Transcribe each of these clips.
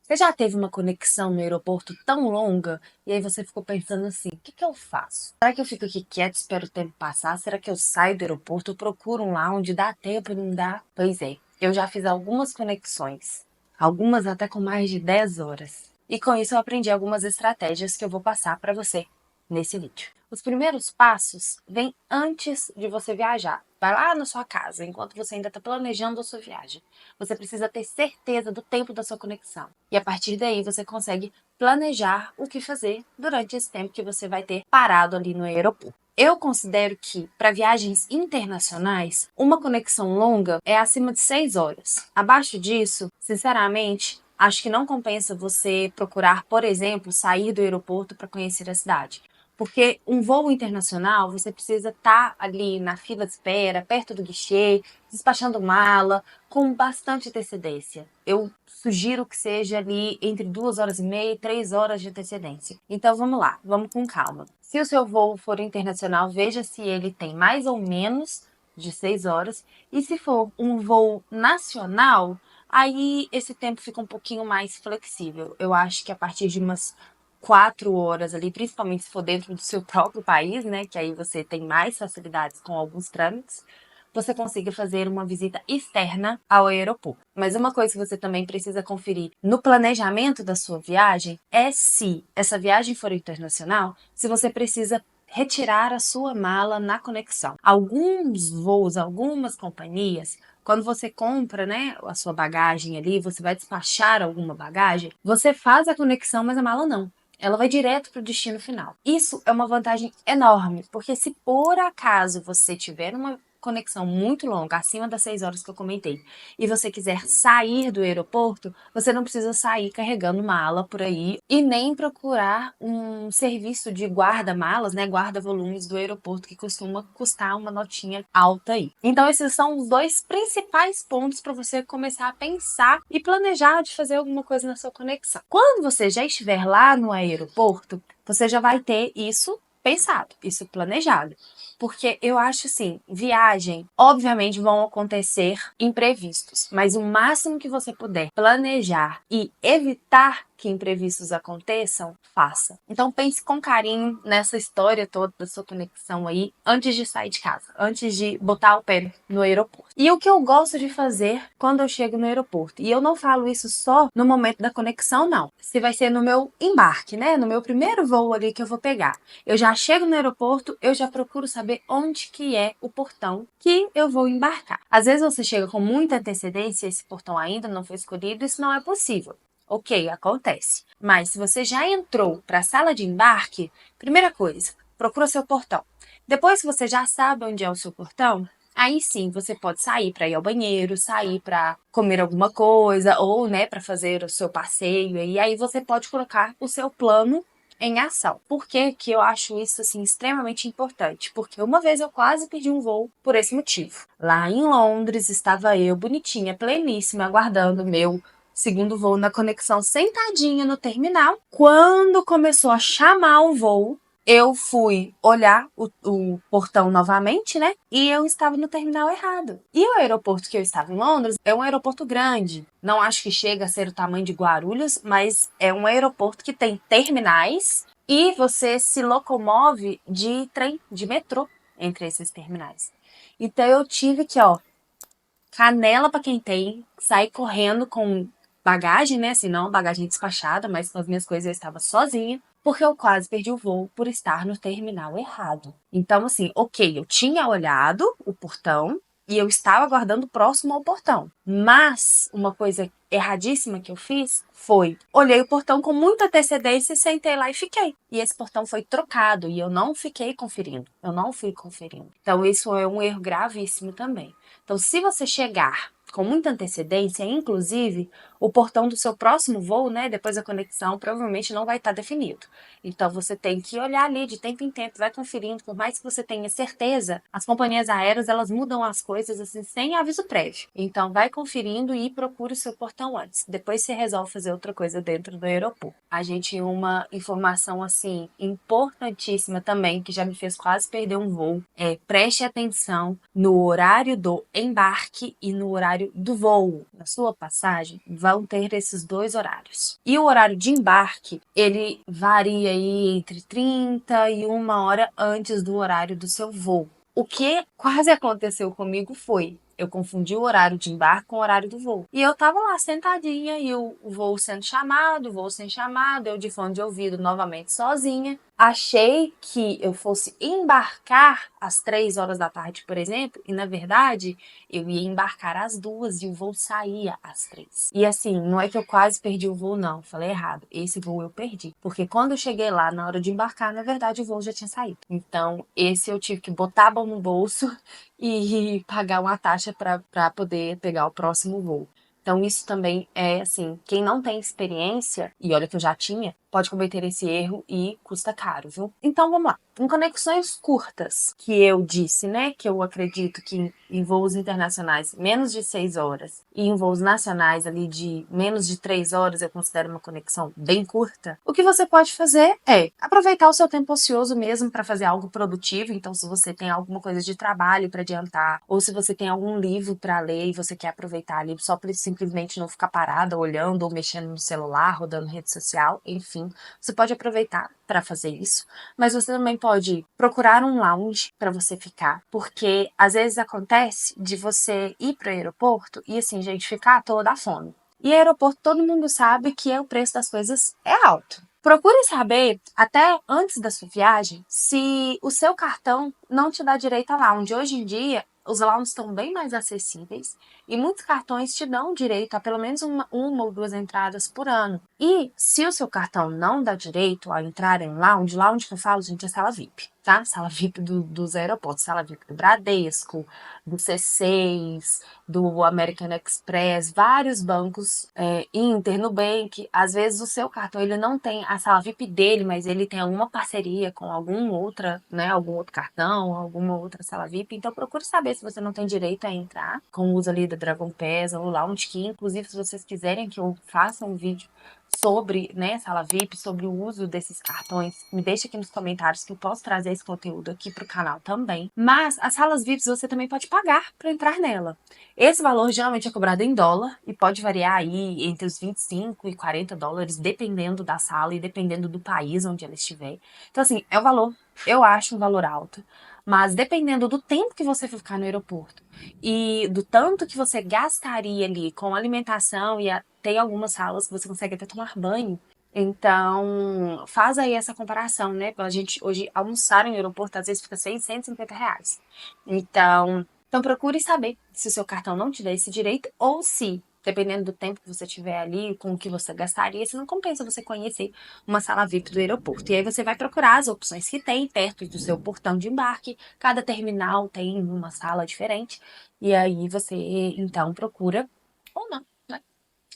Você já teve uma conexão no aeroporto tão longa e aí você ficou pensando assim: o que que eu faço? Será que eu fico aqui quieto, espero o tempo passar? Será que eu saio do aeroporto, eu procuro um lounge, dá tempo, não dá? Pois é, eu já fiz algumas conexões, algumas até com mais de 10 horas. E com isso eu aprendi algumas estratégias que eu vou passar para você nesse vídeo. Os primeiros passos vêm antes de você viajar. Vai lá na sua casa, enquanto você ainda está planejando a sua viagem. Você precisa ter certeza do tempo da sua conexão. E a partir daí você consegue planejar o que fazer durante esse tempo que você vai ter parado ali no aeroporto. Eu considero que, para viagens internacionais, uma conexão longa é acima de 6 horas. Abaixo disso, sinceramente, acho que não compensa você procurar, por exemplo, sair do aeroporto para conhecer a cidade. Porque um voo internacional, você precisa estar ali na fila de espera, perto do guichê, despachando mala, com bastante antecedência. Eu sugiro que seja ali entre 2 horas e meia e 3 horas de antecedência. Então vamos lá, vamos com calma. Se o seu voo for internacional, veja se ele tem mais ou menos de 6 horas. E se for um voo nacional, aí esse tempo fica um pouquinho mais flexível. Eu acho que a partir de umas 4 horas ali, principalmente se for dentro do seu próprio país, né? Que aí você tem mais facilidades com alguns trâmites, você consiga fazer uma visita externa ao aeroporto. Mas uma coisa que você também precisa conferir no planejamento da sua viagem é se essa viagem for internacional, se você precisa retirar a sua mala na conexão. Alguns voos, algumas companhias, quando você compra, né, a sua bagagem ali, você vai despachar alguma bagagem, você faz a conexão, mas a mala não. Ela vai direto para o destino final. Isso é uma vantagem enorme, porque se por acaso você tiver uma conexão muito longa, acima das 6 horas que eu comentei, e você quiser sair do aeroporto, você não precisa sair carregando mala por aí e nem procurar um serviço de guarda-malas, né, guarda-volumes do aeroporto, que costuma custar uma notinha alta aí. Então esses são os dois principais pontos para você começar a pensar e planejar de fazer alguma coisa na sua conexão. Quando você já estiver lá no aeroporto, você já vai ter isso pensado, isso planejado. Porque eu acho assim, viagem, obviamente vão acontecer imprevistos, mas o máximo que você puder planejar e evitar que imprevistos aconteçam, faça. Então pense com carinho nessa história toda da sua conexão aí antes de sair de casa, antes de botar o pé no aeroporto. E o que eu gosto de fazer quando eu chego no aeroporto, e eu não falo isso só no momento da conexão, não. Se vai ser no meu embarque, né? No meu primeiro voo ali que eu vou pegar. Eu já chego no aeroporto, eu já procuro saber onde que é o portão que eu vou embarcar. Às vezes você chega com muita antecedência, esse portão ainda não foi escolhido, isso não é possível. Ok, acontece. Mas se você já entrou para a sala de embarque, primeira coisa, procura seu portão. Depois que você já sabe onde é o seu portão, aí sim você pode sair para ir ao banheiro, sair para comer alguma coisa ou, né, para fazer o seu passeio. E aí você pode colocar o seu plano em ação. Por que que eu acho isso assim extremamente importante? Porque uma vez eu quase perdi um voo por esse motivo. Lá em Londres estava eu bonitinha, pleníssima, aguardando o meu segundo voo na conexão, sentadinha no terminal. Quando começou a chamar o voo, eu fui olhar o portão novamente, né? E eu estava no terminal errado. E o aeroporto que eu estava em Londres é um aeroporto grande. Não acho que chega a ser o tamanho de Guarulhos, mas é um aeroporto que tem terminais e você se locomove de trem, de metrô entre esses terminais. Então eu tive que, ó, canela pra quem tem, sair correndo com bagagem, né? Assim, não bagagem despachada, mas com as minhas coisas eu estava sozinha, porque eu quase perdi o voo por estar no terminal errado. Então, assim, ok, eu tinha olhado o portão e eu estava aguardando próximo ao portão. Mas uma coisa erradíssima que eu fiz foi olhei o portão com muita antecedência, sentei lá e fiquei. E esse portão foi trocado e eu não fiquei conferindo. Eu não fui conferindo. Então, isso é um erro gravíssimo também. Então, se você chegar com muita antecedência, inclusive, o portão do seu próximo voo, né, depois da conexão, provavelmente não vai estar definido. Então, você tem que olhar ali de tempo em tempo, vai conferindo, por mais que você tenha certeza, as companhias aéreas, elas mudam as coisas assim, sem aviso prévio. Então, vai conferindo e procure o seu portão antes. Depois você resolve fazer outra coisa dentro do aeroporto. A gente, uma informação, assim, importantíssima também, que já me fez quase perder um voo, preste atenção no horário do embarque e no horário do voo. Na sua passagem, vão ter esses dois horários. E o horário de embarque, ele varia aí entre 30 e 1 hora antes do horário do seu voo. O que quase aconteceu comigo foi, eu confundi o horário de embarque com o horário do voo. E eu tava lá sentadinha e o voo sendo chamado, o voo sendo chamado, eu de fone de ouvido novamente sozinha. Achei que eu fosse embarcar às 3 horas da tarde, por exemplo, e na verdade eu ia embarcar às 2 e o voo saía às 3. E assim, não é que eu quase perdi o voo, não. Falei errado. Esse voo eu perdi. Porque quando eu cheguei lá, na hora de embarcar, na verdade o voo já tinha saído. Então, esse eu tive que botar a mão no bolso e pagar uma taxa para poder pegar o próximo voo. Então, isso também é assim, quem não tem experiência, e olha que eu já tinha, pode cometer esse erro e custa caro, viu? Então, vamos lá. Em conexões curtas, que eu disse, né, que eu acredito que em voos internacionais menos de 6 horas e em voos nacionais ali de menos de 3 horas eu considero uma conexão bem curta, o que você pode fazer é aproveitar o seu tempo ocioso mesmo para fazer algo produtivo. Então, se você tem alguma coisa de trabalho para adiantar, ou se você tem algum livro para ler e você quer aproveitar ali só para simplesmente não ficar parada olhando ou mexendo no celular, rodando rede social, enfim, você pode aproveitar para fazer isso, mas você também pode procurar um lounge para você ficar, porque às vezes acontece de você ir para o aeroporto e assim, gente, ficar à toa da fome. E aeroporto todo mundo sabe que o preço das coisas é alto. Procure saber, até antes da sua viagem, se o seu cartão não te dá direito a lounge. Hoje em dia, os lounges estão bem mais acessíveis e muitos cartões te dão direito a pelo menos uma ou duas entradas por ano. E se o seu cartão não dá direito a entrar em lounge que eu falo, gente, é sala VIP, tá? Sala VIP dos aeroportos, sala VIP do Bradesco, do C6, do American Express, vários bancos, Inter, Nubank. Às vezes o seu cartão ele não tem a sala VIP dele, mas ele tem alguma parceria com algum outra, né, algum outro cartão, alguma outra sala VIP. Então procure saber se você não tem direito a entrar com o uso ali da Dragon Pass ou Lounge Key. Inclusive, se vocês quiserem que eu faça um vídeo sobre, né, sala VIP, sobre o uso desses cartões, me deixa aqui nos comentários que eu posso trazer esse conteúdo aqui pro canal também. Mas as salas VIPs você também pode pagar para entrar nela. Esse valor geralmente é cobrado em dólar e pode variar aí entre os 25 e 40 dólares, dependendo da sala e dependendo do país onde ela estiver. Então, assim, é um valor, eu acho um valor alto. Mas dependendo do tempo que você for ficar no aeroporto e do tanto que você gastaria ali com alimentação e tem algumas salas que você consegue até tomar banho. Então, faz aí essa comparação, né? Pra gente hoje almoçar no aeroporto, às vezes fica R$ 650. Então procure saber se o seu cartão não te dá esse direito ou se, dependendo do tempo que você tiver ali, com o que você gastaria, se não compensa você conhecer uma sala VIP do aeroporto. E aí você vai procurar as opções que tem perto do seu portão de embarque. Cada terminal tem uma sala diferente. E aí você, então, procura ou não, né,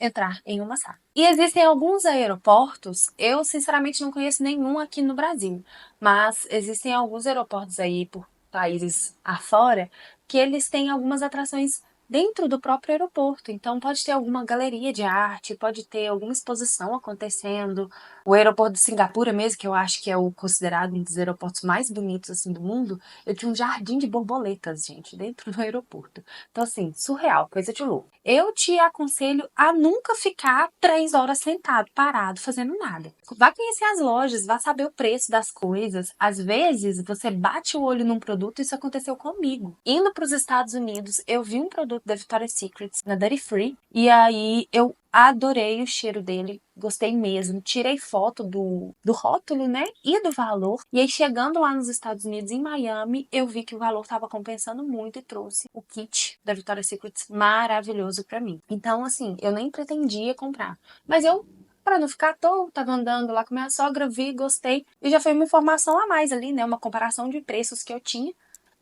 entrar em uma sala. E existem alguns aeroportos, eu sinceramente não conheço nenhum aqui no Brasil, mas existem alguns aeroportos aí por países afora que eles têm algumas atrações dentro do próprio aeroporto. Então pode ter alguma galeria de arte, pode ter alguma exposição acontecendo. O aeroporto de Singapura mesmo, que eu acho que é o considerado um dos aeroportos mais bonitos assim do mundo, eu tinha um jardim de borboletas, gente, dentro do aeroporto. Então assim, surreal, coisa de louco. Eu te aconselho a nunca ficar 3 horas sentado, parado, fazendo nada. Vá conhecer as lojas, vá saber o preço das coisas. Às vezes você bate o olho num produto, isso aconteceu comigo. Indo para os Estados Unidos, eu vi um produto da Victoria's Secret na Duty Free e aí eu adorei o cheiro dele, gostei mesmo. Tirei foto do rótulo, né? E do valor. E aí, chegando lá nos Estados Unidos, em Miami, eu vi que o valor estava compensando muito e trouxe o kit da Victoria's Secret maravilhoso pra mim. Então, assim, eu nem pretendia comprar. Mas eu, para não ficar à toa, tava andando lá com minha sogra, vi, gostei. E já foi uma informação a mais ali, né? Uma comparação de preços que eu tinha.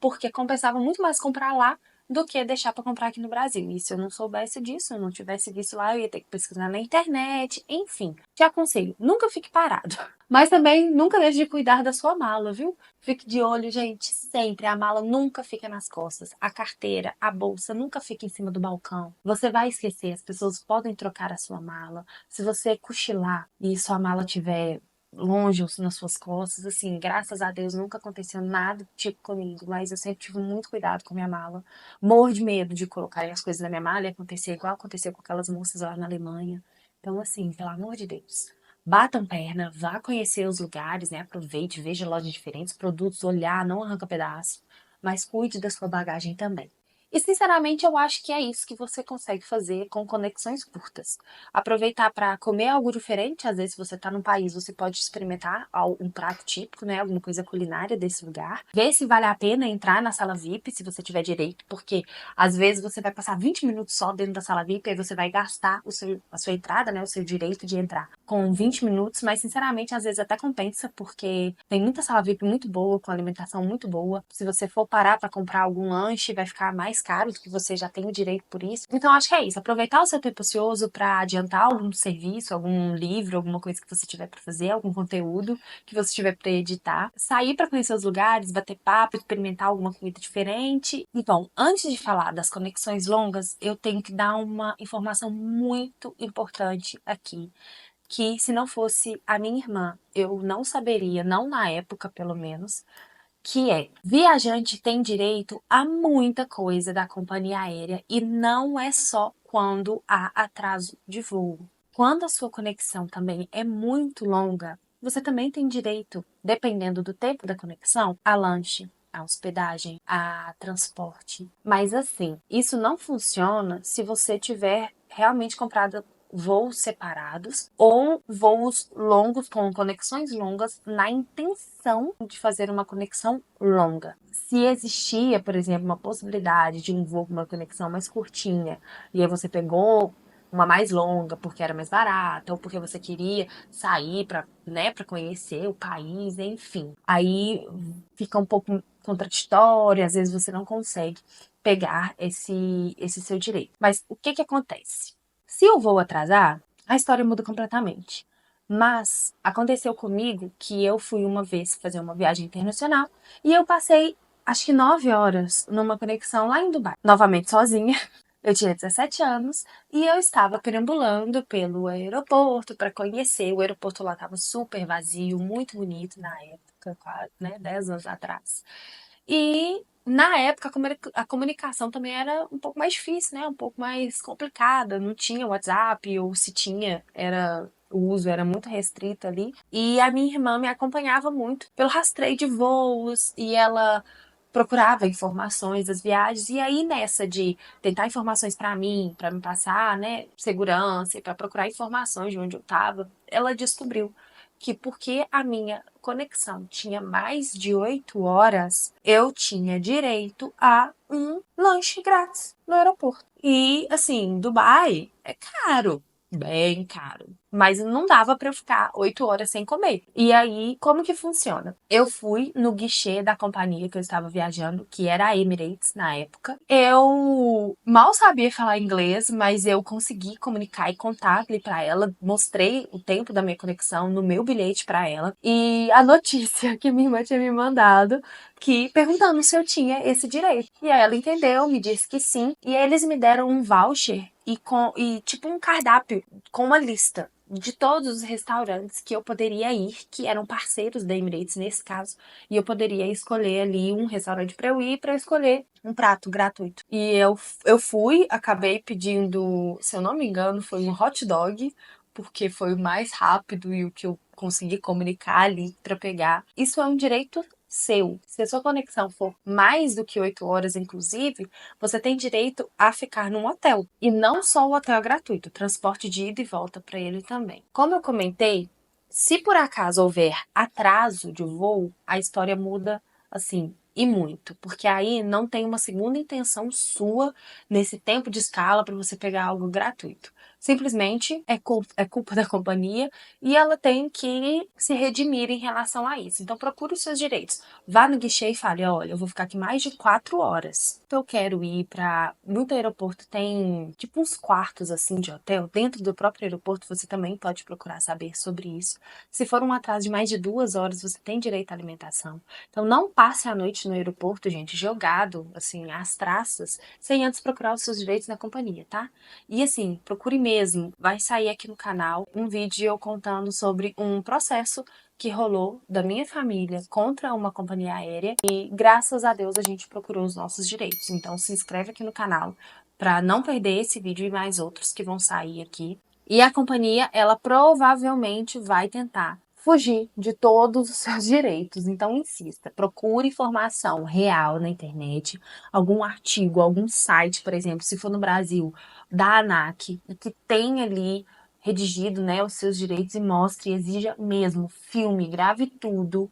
Porque compensava muito mais comprar lá do que deixar para comprar aqui no Brasil. E se eu não soubesse disso, eu não tivesse visto lá, eu ia ter que pesquisar na internet, enfim. Te aconselho, nunca fique parado. Mas também nunca deixe de cuidar da sua mala, viu? Fique de olho, gente, sempre. A mala nunca fica nas costas. A carteira, a bolsa nunca fica em cima do balcão. Você vai esquecer, as pessoas podem trocar a sua mala. Se você cochilar e sua mala tiver longe ou nas suas costas, assim, graças a Deus nunca aconteceu nada do tipo comigo, mas eu sempre tive muito cuidado com minha mala. Morro de medo de colocarem as coisas na minha mala e acontecer igual aconteceu com aquelas moças lá na Alemanha. Então, assim, pelo amor de Deus, batam perna, vá conhecer os lugares, né? Aproveite, veja lojas diferentes, produtos, olhar, não arranca pedaço, mas cuide da sua bagagem também. E sinceramente, eu acho que é isso que você consegue fazer com conexões curtas. Aproveitar para comer algo diferente, às vezes se você está num país, você pode experimentar um prato típico, né, alguma coisa culinária desse lugar. Ver se vale a pena entrar na sala VIP, se você tiver direito, porque às vezes você vai passar 20 minutos só dentro da sala VIP, aí você vai gastar a sua entrada, né, o seu direito de entrar com 20 minutos, mas sinceramente às vezes até compensa, porque tem muita sala VIP muito boa, com alimentação muito boa. Se você for parar para comprar algum lanche, vai ficar mais caro do que você já tem o direito por isso. Então acho que é isso, aproveitar o seu tempo ocioso para adiantar algum serviço, algum livro, alguma coisa que você tiver para fazer, algum conteúdo que você tiver para editar, sair para conhecer os lugares, bater papo, experimentar alguma comida diferente. Então, antes de falar das conexões longas, eu tenho que dar uma informação muito importante aqui, que se não fosse a minha irmã, eu não saberia, não na época pelo menos, que é: viajante tem direito a muita coisa da companhia aérea e não é só quando há atraso de voo. Quando a sua conexão também é muito longa, você também tem direito, dependendo do tempo da conexão, a lanche, a hospedagem, a transporte. Mas assim, isso não funciona se você tiver realmente comprado voos separados ou voos longos com conexões longas na intenção de fazer uma conexão longa. Se existia, por exemplo, uma possibilidade de um voo com uma conexão mais curtinha e aí você pegou uma mais longa porque era mais barata ou porque você queria sair para, né, para conhecer o país, enfim. Aí fica um pouco contraditório, às vezes você não consegue pegar esse seu direito. Mas o que que acontece? Se o voo atrasar, a história muda completamente. Mas aconteceu comigo que eu fui uma vez fazer uma viagem internacional e eu passei acho que 9 horas numa conexão lá em Dubai. Novamente sozinha. Eu tinha 17 anos e eu estava perambulando pelo aeroporto para conhecer. O aeroporto lá estava super vazio, muito bonito na época, quase, né, 10 anos atrás. E na época a comunicação também era um pouco mais difícil, né? Um pouco mais complicada. Não tinha WhatsApp, ou se tinha, era o uso era muito restrito ali. E a minha irmã me acompanhava muito pelo rastreio de voos e ela procurava informações das viagens. E aí nessa de tentar informações para me passar, né, segurança e para procurar informações de onde eu estava, ela descobriu que porque a minha conexão tinha mais de 8 horas, eu tinha direito a um lanche grátis no aeroporto. E, assim, Dubai é caro, bem caro. Mas não dava pra eu ficar 8 horas sem comer. E aí, como que funciona? Eu fui no guichê da companhia que eu estava viajando, que era a Emirates na época. Eu mal sabia falar inglês, mas eu consegui comunicar e contar ali pra ela. Mostrei o tempo da minha conexão no meu bilhete pra ela. E a notícia que minha irmã tinha me mandado, que perguntando se eu tinha esse direito. E aí ela entendeu, me disse que sim. E aí eles me deram um voucher e tipo um cardápio com uma lista de todos os restaurantes que eu poderia ir, que eram parceiros da Emirates nesse caso, e eu poderia escolher ali um restaurante para eu ir, para escolher um prato gratuito. E eu fui, acabei pedindo, se eu não me engano, foi um hot dog, porque foi o mais rápido e o que eu consegui comunicar ali para pegar. Isso é um direito seu. Se a sua conexão for mais do que 8 horas, inclusive, você tem direito a ficar num hotel. E não só o hotel é gratuito, transporte de ida e volta para ele também. Como eu comentei, se por acaso houver atraso de voo, a história muda assim. E muito, porque aí não tem uma segunda intenção sua nesse tempo de escala para você pegar algo gratuito. Simplesmente é culpa da companhia e ela tem que se redimir em relação a isso. Então procure os seus direitos. Vá no guichê e fale: olha, eu vou ficar aqui mais de 4 horas. Então eu quero ir para. Muito aeroporto tem tipo uns quartos assim de hotel. Dentro do próprio aeroporto você também pode procurar saber sobre isso. Se for um atraso de mais de 2 horas, você tem direito à alimentação. Então não passe a noite no aeroporto, gente, jogado assim às traças, sem antes procurar os seus direitos na companhia, tá? E assim, procure mesmo mesmo vai sair aqui no canal um vídeo eu contando sobre um processo que rolou da minha família contra uma companhia aérea e graças a Deus a gente procurou os nossos direitos. Então se inscreve aqui no canal para não perder esse vídeo e mais outros que vão sair aqui. E a companhia, ela provavelmente vai tentar fugir de todos os seus direitos. Então insista, procure informação real na internet, algum artigo, algum site, por exemplo, se for no Brasil, da ANAC, que tem ali redigido, né, os seus direitos e mostre, exija mesmo, filme, grave tudo.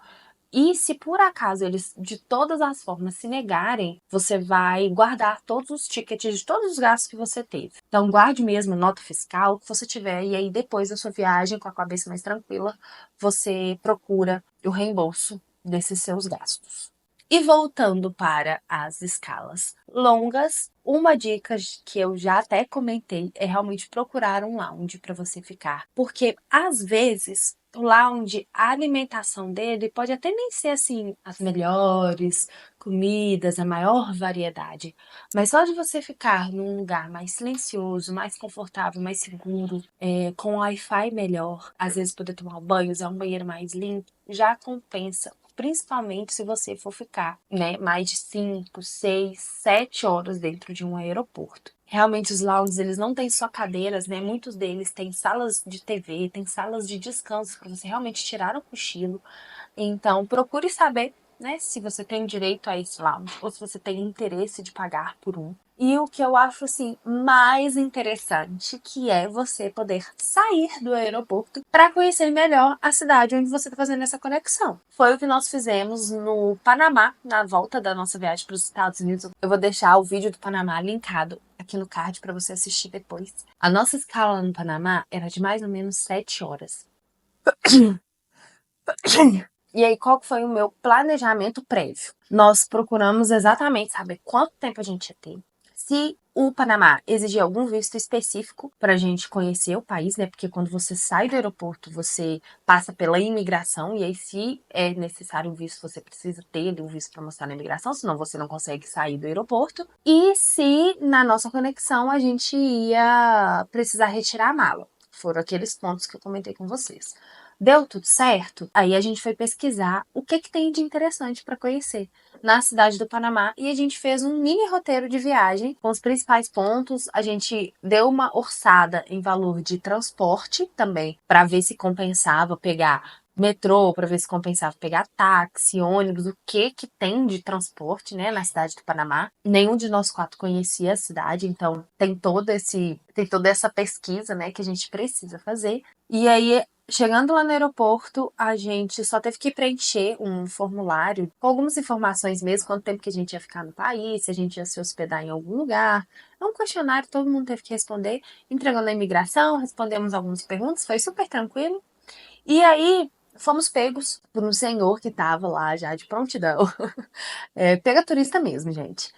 E se por acaso eles de todas as formas se negarem, você vai guardar todos os tickets de todos os gastos que você teve. Então guarde mesmo nota fiscal que você tiver e aí depois da sua viagem com a cabeça mais tranquila, você procura o reembolso desses seus gastos. E voltando para as escalas longas, uma dica que eu já até comentei é realmente procurar um lounge para você ficar, porque às vezes o lounge, a alimentação dele pode até nem ser assim as melhores comidas, a maior variedade, mas só de você ficar num lugar mais silencioso, mais confortável, mais seguro, com Wi-Fi melhor, às vezes poder tomar um banho, usar um banheiro mais limpo, já compensa. Principalmente se você for ficar, né, mais de 5, 6, 7 horas dentro de um aeroporto. Realmente os lounges, eles não têm só cadeiras, né? Muitos deles têm salas de TV, têm salas de descanso para você realmente tirar um cochilo. Então, procure saber, né, se você tem direito a esse lounge ou se você tem interesse de pagar por um. E o que eu acho assim mais interessante, que é você poder sair do aeroporto para conhecer melhor a cidade onde você está fazendo essa conexão. Foi o que nós fizemos no Panamá, na volta da nossa viagem para os Estados Unidos. Eu vou deixar o vídeo do Panamá linkado aqui no card para você assistir depois. A nossa escala no Panamá era de mais ou menos 7 horas. E aí, qual foi o meu planejamento prévio? Nós procuramos exatamente saber quanto tempo a gente ia ter. Se o Panamá exigia algum visto específico para a gente conhecer o país, né? Porque quando você sai do aeroporto, você passa pela imigração, e aí, se é necessário um visto, você precisa ter um visto para mostrar na imigração, senão você não consegue sair do aeroporto. E se na nossa conexão a gente ia precisar retirar a mala. Foram aqueles pontos que eu comentei com vocês. Deu tudo certo? Aí a gente foi pesquisar o que tem de interessante para conhecer na cidade do Panamá e a gente fez um mini roteiro de viagem com os principais pontos. A gente deu uma orçada em valor de transporte também para ver se compensava pegar metrô, para ver se compensava pegar táxi, ônibus, o que tem de transporte, né, na cidade do Panamá. Nenhum de nós quatro conhecia a cidade, então tem toda essa pesquisa, né, que a gente precisa fazer. E aí, chegando lá no aeroporto, a gente só teve que preencher um formulário com algumas informações mesmo, quanto tempo que a gente ia ficar no país, se a gente ia se hospedar em algum lugar. É um questionário, todo mundo teve que responder. Entregou na imigração, respondemos algumas perguntas, foi super tranquilo. E aí, fomos pegos por um senhor que estava lá já de prontidão. Pega turista mesmo, gente.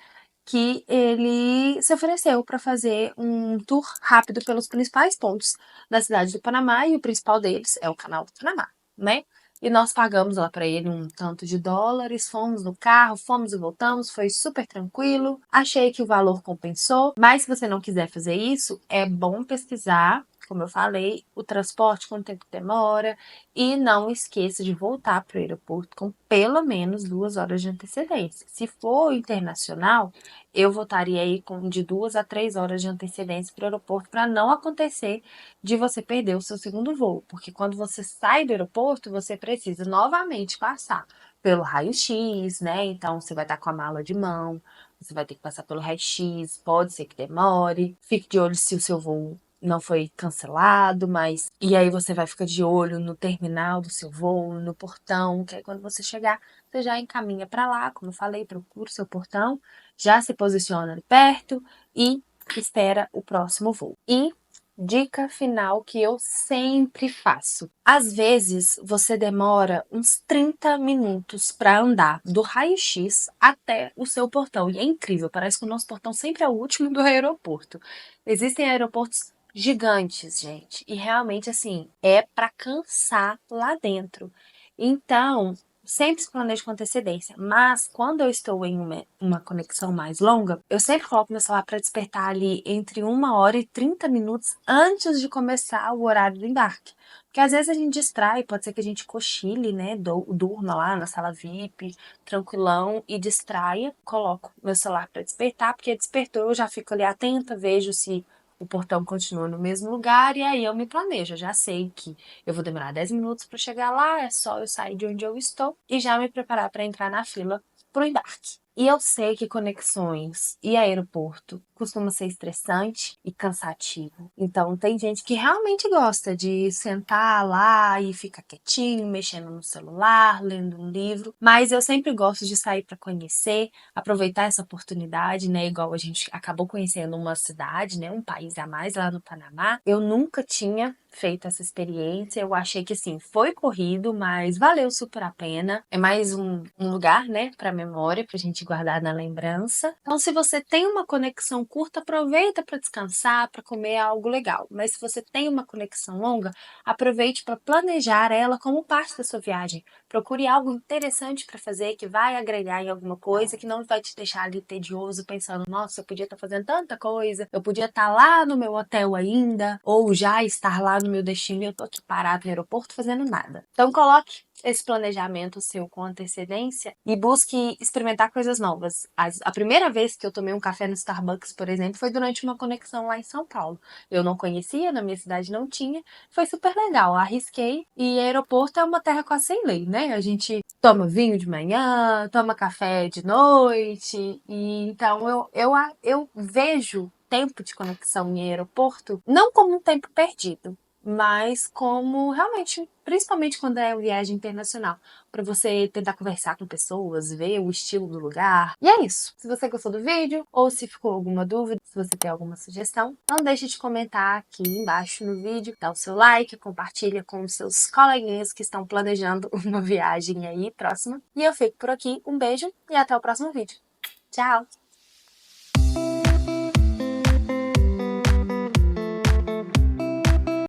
Que ele se ofereceu para fazer um tour rápido pelos principais pontos da cidade do Panamá, e o principal deles é o Canal do Panamá, né? E nós pagamos lá para ele um tanto de dólares, fomos no carro, fomos e voltamos, foi super tranquilo. Achei que o valor compensou, mas se você não quiser fazer isso, é bom pesquisar, como eu falei, o transporte, quanto tempo demora, e não esqueça de voltar para o aeroporto com pelo menos 2 horas de antecedência. Se for internacional, eu voltaria aí com de 2 a 3 horas de antecedência para o aeroporto para não acontecer de você perder o seu segundo voo. Porque quando você sai do aeroporto, você precisa novamente passar pelo raio-x, né? Então você vai estar com a mala de mão, você vai ter que passar pelo raio-x, pode ser que demore. Fique de olho se o seu voo não foi cancelado, mas. E aí você vai ficar de olho no terminal do seu voo, no portão, que aí quando você chegar, você já encaminha para lá, como eu falei, procura o seu portão, já se posiciona ali perto e espera o próximo voo. E dica final que eu sempre faço. Às vezes você demora uns 30 minutos para andar do raio-x até o seu portão. E é incrível, parece que o nosso portão sempre é o último do aeroporto. Existem aeroportos gigantes, gente, e realmente assim, é para cansar lá dentro. Então, sempre se planejo com antecedência, mas quando eu estou em uma conexão mais longa, eu sempre coloco meu celular para despertar ali entre 1 hora e 30 minutos antes de começar o horário do embarque. Porque às vezes a gente distrai, pode ser que a gente cochile, né, durma lá na sala VIP, tranquilão, e distraia, coloco meu celular para despertar, porque despertou, eu já fico ali atenta, vejo se o portão continua no mesmo lugar, e aí eu me planejo, eu já sei que eu vou demorar 10 minutos para chegar lá, é só eu sair de onde eu estou e já me preparar para entrar na fila pro embarque. E eu sei que conexões e aeroporto costuma ser estressante e cansativo. Então tem gente que realmente gosta de sentar lá e ficar quietinho, mexendo no celular, lendo um livro, mas eu sempre gosto de sair para conhecer, aproveitar essa oportunidade, né? Igual a gente acabou conhecendo uma cidade, né? Um país a mais lá no Panamá. Eu nunca tinha feito essa experiência. Eu achei que assim, foi corrido, mas valeu super a pena. É mais um lugar, né, para memória, pra gente guardar na lembrança. Então, se você tem uma conexão curta, aproveita para descansar, para comer algo legal. Mas se você tem uma conexão longa, aproveite para planejar ela como parte da sua viagem. Procure algo interessante para fazer que vai agregar em alguma coisa, que não vai te deixar ali tedioso pensando, nossa, eu podia estar fazendo tanta coisa, eu podia estar lá no meu hotel ainda, ou já estar lá no meu destino e eu tô aqui parado no aeroporto fazendo nada. Então coloque esse planejamento seu com antecedência e busque experimentar coisas novas. A primeira vez que eu tomei um café no Starbucks, por exemplo, foi durante uma conexão lá em São Paulo. Eu não conhecia, na minha cidade não tinha, foi super legal, arrisquei e aeroporto é uma terra quase sem lei, né? A gente toma vinho de manhã, toma café de noite, e então eu vejo tempo de conexão em aeroporto não como um tempo perdido, mas como realmente, principalmente quando é uma viagem internacional, para você tentar conversar com pessoas, ver o estilo do lugar. E é isso. Se você gostou do vídeo ou se ficou alguma dúvida, se você tem alguma sugestão, não deixe de comentar aqui embaixo no vídeo, dá o seu like, compartilha com os seus coleguinhas que estão planejando uma viagem aí próxima. E eu fico por aqui, um beijo e até o próximo vídeo. Tchau!